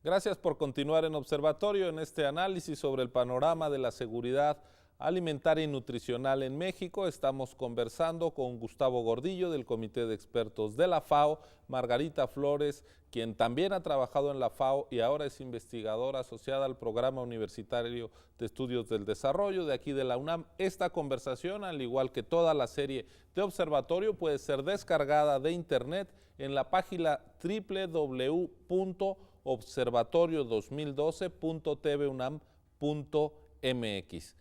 Gracias por continuar en Observatorio en este análisis sobre el panorama de la seguridad alimentaria y nutricional en México. Estamos conversando con Gustavo Gordillo del Comité de Expertos de la FAO, Margarita Flores, quien también ha trabajado en la FAO y ahora es investigadora asociada al Programa Universitario de Estudios del Desarrollo de aquí de la UNAM. Esta conversación, al igual que toda la serie de Observatorio, puede ser descargada de internet en la página www.observatorio2012.tvunam.mx.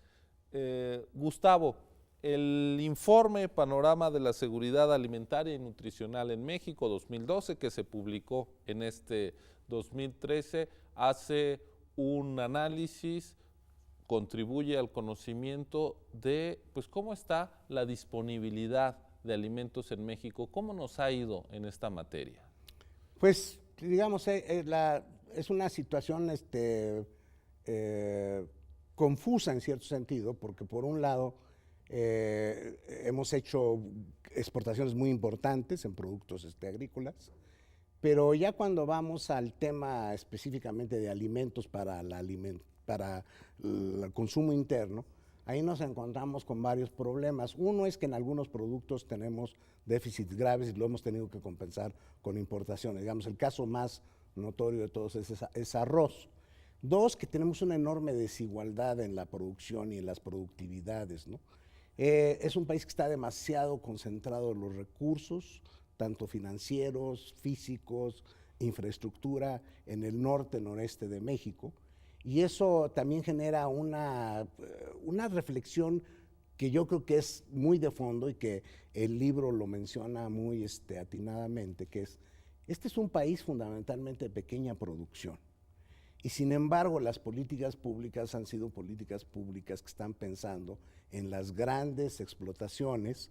Gustavo, el informe Panorama de la Seguridad Alimentaria y Nutricional en México 2012, que se publicó en este 2013, hace un análisis, contribuye al conocimiento de cómo está la disponibilidad de alimentos en México. ¿Cómo nos ha ido en esta materia? Pues, digamos, es una situación confusa en cierto sentido, porque por un lado hemos hecho exportaciones muy importantes en productos agrícolas, pero ya cuando vamos al tema específicamente de alimentos para el consumo interno, ahí nos encontramos con varios problemas. Uno es que en algunos productos tenemos déficits graves y lo hemos tenido que compensar con importaciones. Digamos, el caso más notorio de todos es arroz. Dos, que tenemos una enorme desigualdad en la producción y en las productividades, ¿no? Es un país que está demasiado concentrado en los recursos, tanto financieros, físicos, infraestructura, en el norte, noreste de México. Y eso también genera una reflexión que yo creo que es muy de fondo y que el libro lo menciona muy atinadamente, que este es un país fundamentalmente de pequeña producción. Y sin embargo, las políticas públicas han sido políticas públicas que están pensando en las grandes explotaciones,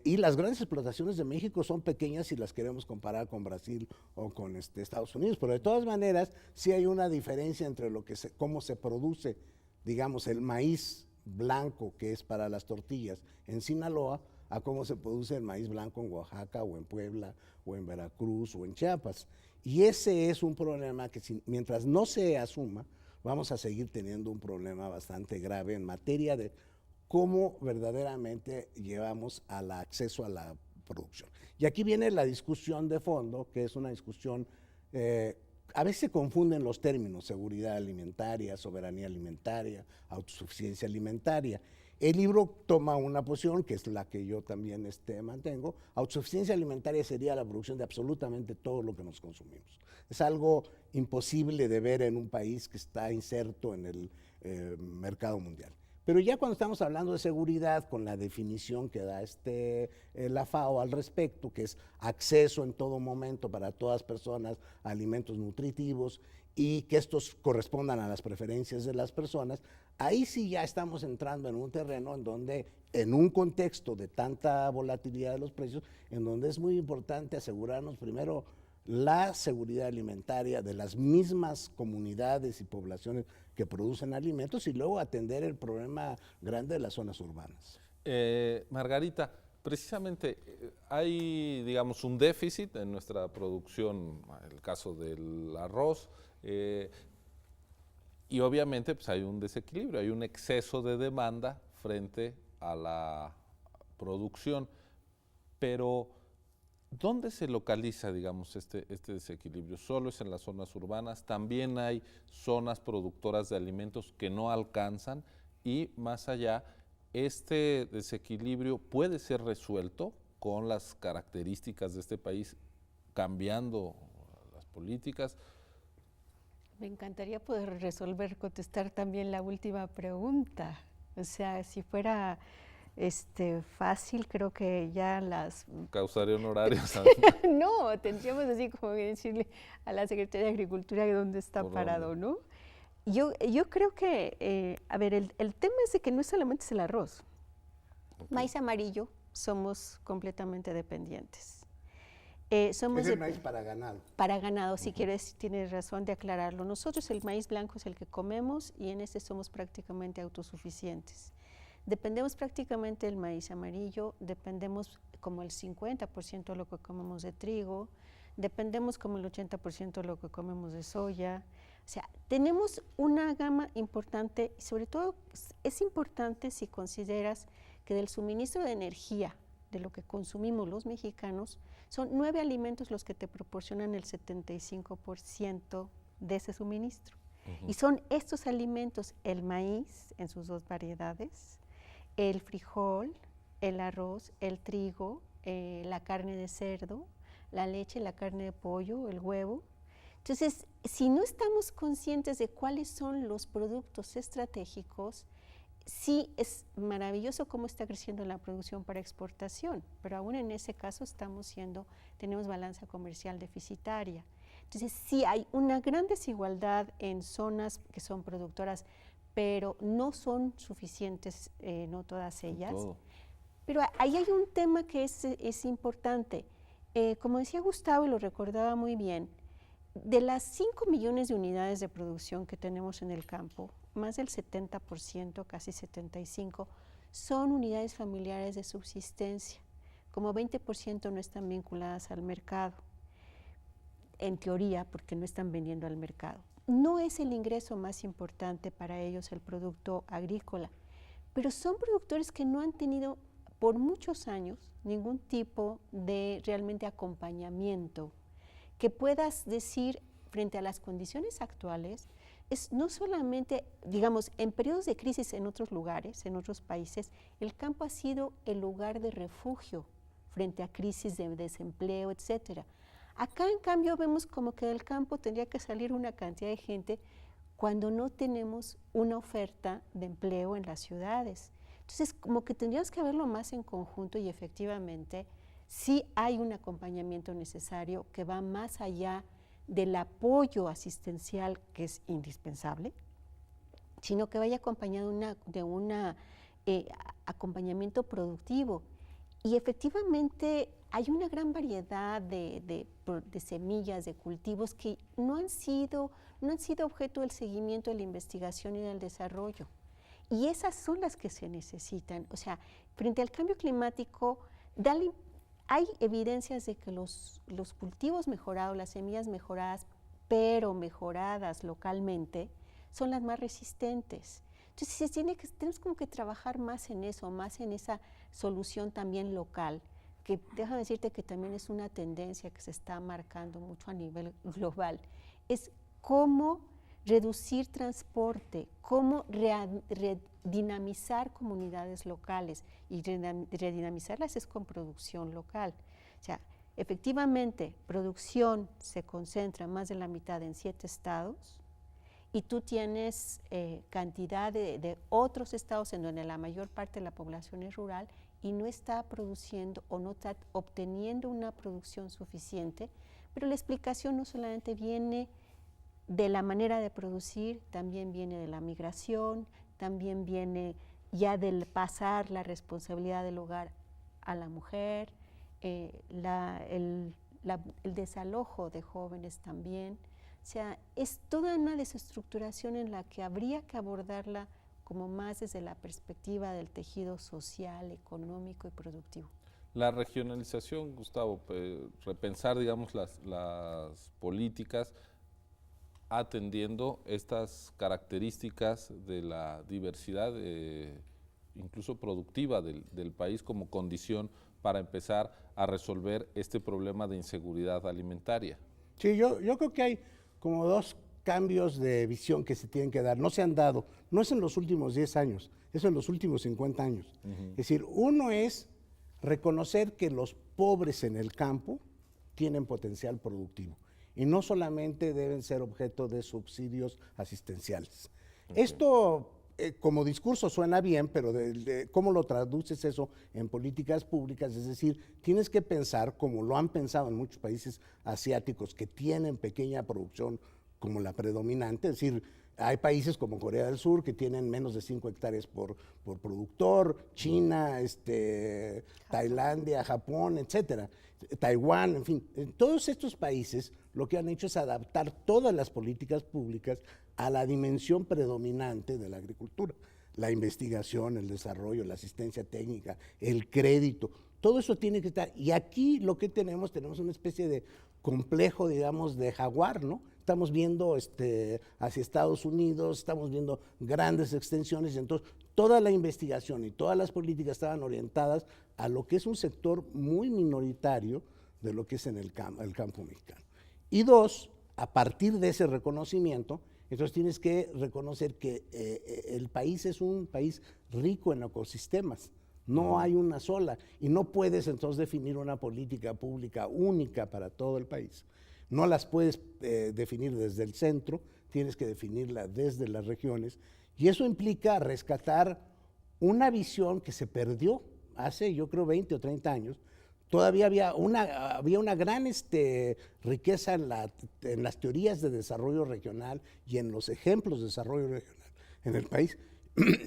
y las grandes explotaciones de México son pequeñas si las queremos comparar con Brasil o con Estados Unidos, pero de todas maneras sí hay una diferencia entre cómo se produce, digamos, el maíz blanco, que es para las tortillas, en Sinaloa, a cómo se produce el maíz blanco en Oaxaca o en Puebla o en Veracruz o en Chiapas. Y ese es un problema que mientras no se asuma, vamos a seguir teniendo un problema bastante grave en materia de cómo verdaderamente llevamos al acceso a la producción. Y aquí viene la discusión de fondo, que es una discusión, a veces se confunden los términos, seguridad alimentaria, soberanía alimentaria, autosuficiencia alimentaria. El libro toma una posición, que es la que yo también mantengo. Autosuficiencia alimentaria sería la producción de absolutamente todo lo que nos consumimos. Es algo imposible de ver en un país que está inserto en el mercado mundial. Pero ya cuando estamos hablando de seguridad, con la definición que da la FAO al respecto, que es acceso en todo momento para todas personas a alimentos nutritivos y que estos correspondan a las preferencias de las personas, ahí sí ya estamos entrando en un terreno en donde, en un contexto de tanta volatilidad de los precios, en donde es muy importante asegurarnos primero la seguridad alimentaria de las mismas comunidades y poblaciones que producen alimentos y luego atender el problema grande de las zonas urbanas. Margarita, precisamente hay, digamos, un déficit en nuestra producción, el caso del arroz, y obviamente hay un desequilibrio, hay un exceso de demanda frente a la producción, pero ¿dónde se localiza, digamos, este desequilibrio? ¿Solo es en las zonas urbanas? ¿También hay zonas productoras de alimentos que no alcanzan? Y más allá, ¿este desequilibrio puede ser resuelto con las características de este país, cambiando las políticas? Me encantaría poder contestar también la última pregunta. O sea, si fuera fácil, creo que ya Causaría honorarios. No, tendríamos así como que decirle a la Secretaría de Agricultura dónde está parado, ¿no? Yo creo que, a ver, el tema es de que no solamente es el arroz. Okay. Maíz amarillo, somos completamente dependientes. Es el maíz para ganado. Para ganado, si quieres, tienes razón de aclararlo. Nosotros el maíz blanco es el que comemos y en ese somos prácticamente autosuficientes. Dependemos prácticamente del maíz amarillo, dependemos como el 50% de lo que comemos de trigo, dependemos como el 80% de lo que comemos de soya. O sea, tenemos una gama importante y sobre todo es importante si consideras que del suministro de energía, de lo que consumimos los mexicanos, son 9 alimentos los que te proporcionan el 75% de ese suministro. Y son estos alimentos, el maíz en sus 2 variedades, el frijol, el arroz, el trigo, la carne de cerdo, la leche, la carne de pollo, el huevo. Entonces, si no estamos conscientes de cuáles son los productos estratégicos, sí es maravilloso cómo está creciendo la producción para exportación, pero aún en ese caso tenemos balanza comercial deficitaria. Entonces, sí hay una gran desigualdad en zonas que son productoras, pero no son suficientes, no todas ellas. Pero ahí hay un tema que es importante. Como decía Gustavo, y lo recordaba muy bien, de las 5 millones de unidades de producción que tenemos en el campo, más del 70%, casi 75%, son unidades familiares de subsistencia. Como 20% no están vinculadas al mercado, en teoría, porque no están vendiendo al mercado. No es el ingreso más importante para ellos el producto agrícola, pero son productores que no han tenido por muchos años ningún tipo de realmente acompañamiento que puedas decir frente a las condiciones actuales. Es no solamente, digamos, en periodos de crisis en otros lugares, en otros países, el campo ha sido el lugar de refugio frente a crisis de desempleo, etcétera. Acá, en cambio, vemos como que del campo tendría que salir una cantidad de gente cuando no tenemos una oferta de empleo en las ciudades. Entonces, como que tendríamos que verlo más en conjunto y efectivamente sí hay un acompañamiento necesario que va más allá del apoyo asistencial, que es indispensable, sino que vaya acompañado de un acompañamiento productivo. Y efectivamente hay una gran variedad de semillas, de cultivos que no han sido objeto del seguimiento de la investigación y del desarrollo. Y esas son las que se necesitan. O sea, frente al cambio climático, hay evidencias de que los cultivos mejorados, las semillas mejoradas, pero mejoradas localmente, son las más resistentes. Entonces, tenemos como que trabajar más en eso, más en esa solución también local, que déjame decirte que también es una tendencia que se está marcando mucho a nivel global. Es cómo reducir transporte, cómo redinamizar comunidades locales, y redinamizarlas es con producción local. O sea, efectivamente, producción se concentra más de la mitad en 7 estados, y tú tienes cantidad de otros estados en donde la mayor parte de la población es rural y no está produciendo o no está obteniendo una producción suficiente, pero la explicación no solamente viene de la manera de producir, también viene de la migración, también viene ya del pasar la responsabilidad del hogar a la mujer, el desalojo de jóvenes también. O sea, es toda una desestructuración en la que habría que abordarla como más desde la perspectiva del tejido social, económico y productivo. La regionalización, Gustavo, repensar, digamos, las políticas atendiendo estas características de la diversidad, incluso productiva del país, como condición para empezar a resolver este problema de inseguridad alimentaria. Sí, yo creo que hay como 2 cambios de visión que se tienen que dar. No se han dado, no es en los últimos 10 años, es en los últimos 50 años. Es decir, uno es reconocer que los pobres en el campo tienen potencial productivo y no solamente deben ser objeto de subsidios asistenciales. Esto como discurso suena bien, pero ¿cómo lo traduces eso en políticas públicas? Es decir, tienes que pensar, como lo han pensado en muchos países asiáticos que tienen pequeña producción como la predominante, es decir, hay países como Corea del Sur que tienen menos de 5 hectáreas por productor, China, Tailandia, Japón, etcétera, Taiwán, en fin. En todos estos países lo que han hecho es adaptar todas las políticas públicas a la dimensión predominante de la agricultura. La investigación, el desarrollo, la asistencia técnica, el crédito, todo eso tiene que estar. Y aquí lo que tenemos una especie de complejo, digamos, de jaguar, ¿no? Estamos viendo hacia Estados Unidos, estamos viendo grandes extensiones, y entonces toda la investigación y todas las políticas estaban orientadas a lo que es un sector muy minoritario de lo que es en el campo mexicano. Y dos, a partir de ese reconocimiento, entonces tienes que reconocer que el país es un país rico en ecosistemas, no hay una sola, y no puedes entonces definir una política pública única para todo el país. No las puedes definir desde el centro, tienes que definirla desde las regiones, y eso implica rescatar una visión que se perdió hace, yo creo, 20 o 30 años. Todavía había una gran riqueza en las teorías de desarrollo regional y en los ejemplos de desarrollo regional en el país,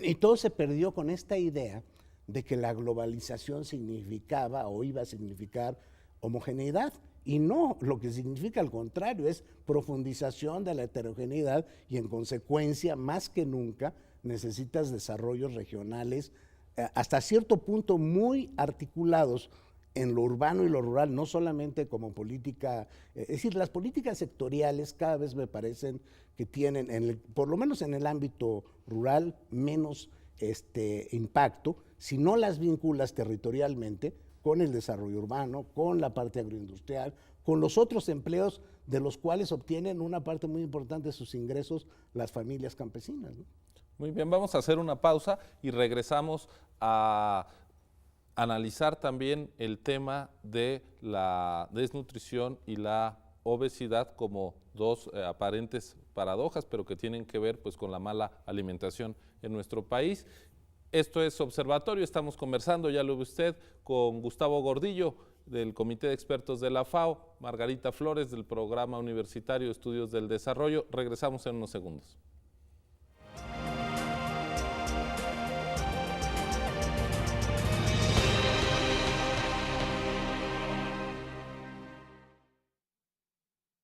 y todo se perdió con esta idea de que la globalización significaba o iba a significar homogeneidad, y no, lo que significa al contrario es profundización de la heterogeneidad, y en consecuencia, más que nunca, necesitas desarrollos regionales hasta cierto punto muy articulados en lo urbano y lo rural, no solamente como política, es decir, las políticas sectoriales cada vez me parecen que tienen, por lo menos en el ámbito rural, menos impacto, si no las vinculas territorialmente con el desarrollo urbano, con la parte agroindustrial, con los otros empleos de los cuales obtienen una parte muy importante de sus ingresos las familias campesinas, ¿no? Muy bien, vamos a hacer una pausa y regresamos a analizar también el tema de la desnutrición y la obesidad como dos aparentes paradojas, pero que tienen que ver pues con la mala alimentación en nuestro país. Esto es Observatorio, estamos conversando, ya lo ve usted, con Gustavo Gordillo del Comité de Expertos de la FAO, Margarita Flores del Programa Universitario de Estudios del Desarrollo. Regresamos en unos segundos.